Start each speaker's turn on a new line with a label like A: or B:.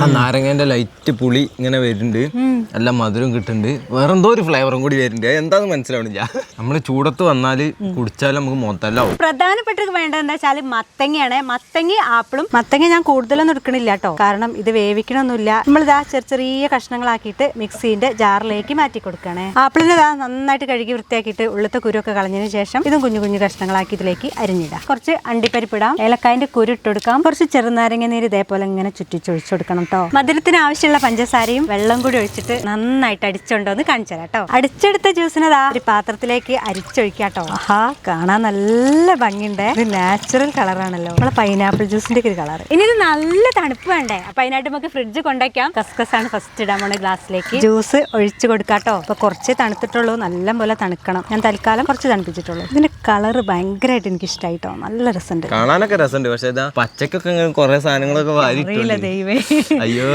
A: ആ നാരങ്ങേന്റെ ലൈറ്റ് പുളി ഇങ്ങനെ വരുന്നുണ്ട്, നല്ല മധുരം കിട്ടുന്നുണ്ട്, വേറെന്തോ ഒരു ഫ്ലേവറും കൂടി വരുന്നുണ്ട്. എന്താന്ന് മനസ്സിലാവണില്ല. നമ്മള് ചൂടത്ത് വന്നാല് കുടിച്ചാലും നമുക്ക് മൊത്തല്ലാവും.
B: പ്രധാനപ്പെട്ട വേണ്ടതെന്ന് വെച്ചാൽ മത്തങ്ങയാണ്. മത്തങ്ങ ആപ്പിളും. മത്തങ്ങ ഞാൻ കൂടുതലൊന്നും എടുക്കണില്ല കേട്ടോ, കാരണം ഇത് വേവിക്കണമൊന്നുമില്ല. നമ്മളിതാ ചെറിയ ചെറിയ കഷ്ണങ്ങളാക്കിയിട്ട് മിക്സിന്റെ ജാറിലേക്ക് മാറ്റി കൊടുക്കണേ. ആപ്പിളിന് ഇതാ നന്നായിട്ട് കഴുകി വൃത്തിയാക്കിയിട്ട് ഉള്ളത്തെ കുരുവൊക്കെ കളഞ്ഞതിന് ശേഷം ഇതും കുഞ്ഞു കുഞ്ഞു കഷ്ണങ്ങളാക്കി ഇതിലേക്ക് അരിഞ്ഞിടാം. കുറച്ച് അണ്ടിപ്പരിപ്പിടാം, ഏലക്കായന്റെ കുരു ഇട്ടുകൊടുക്കാം, കുറച്ച് ചെറുനാരങ്ങ നീര് ഇതേപോലെ ഇങ്ങനെ ചുറ്റിച്ചൊഴിച്ചു കൊടുക്കണം കേട്ടോ. മധുരത്തിന് ആവശ്യമുള്ള പഞ്ചസാരയും വെള്ളം കൂടി ഒഴിച്ചിട്ട് നന്നായിട്ട് അടിച്ചോണ്ടോന്ന് കാണിച്ചു തരാം കേട്ടോ. അടിച്ചെടുത്ത ജ്യൂസിനതാ ഒരു പാത്രത്തിലേക്ക് അരിച്ചൊഴിക്കാട്ടോ. ആഹാ, കാണാൻ നല്ല ഭംഗിയുണ്ട്. ഇത് നാച്ചുറൽ കളറാണല്ലോ, നമ്മളെ പൈനാപ്പിൾ ജ്യൂസിന്റെ ഒരു കളർ. ഇനി ഇത് നല്ല തണുപ്പ് വേണ്ടേ, അപ്പൊ അതിനായിട്ട് നമുക്ക് ഫ്രിഡ്ജ് കൊണ്ടുവയ്ക്കാം. കസ്കസാണ് ഫസ്റ്റ് ഇടാൻ പോണ ഗ്ലാസ്സിലേക്ക്. ജ്യൂസ് ഒഴിച്ചു കൊടുക്കാട്ടോ. അപ്പൊ കുറച്ചേ തണുത്തിട്ടുള്ളൂ, നല്ല പോലെ തണുക്കണം. ഞാൻ തൽക്കാലം കുറച്ച് തണുപ്പിച്ചിട്ടുള്ളൂ. ഇതിന്റെ കളർ ഭയങ്കരമായിട്ട് എനിക്ക് ഇഷ്ടമായിട്ടോ, നല്ല രസമുണ്ട്.
A: കാണാനൊക്കെ രസമുണ്ട്, പക്ഷെ ഇതാ പച്ചക്കൊക്കെ കുറെ സാധനങ്ങളൊക്കെ വാരി.
B: ദൈവേ,
A: അയ്യോ.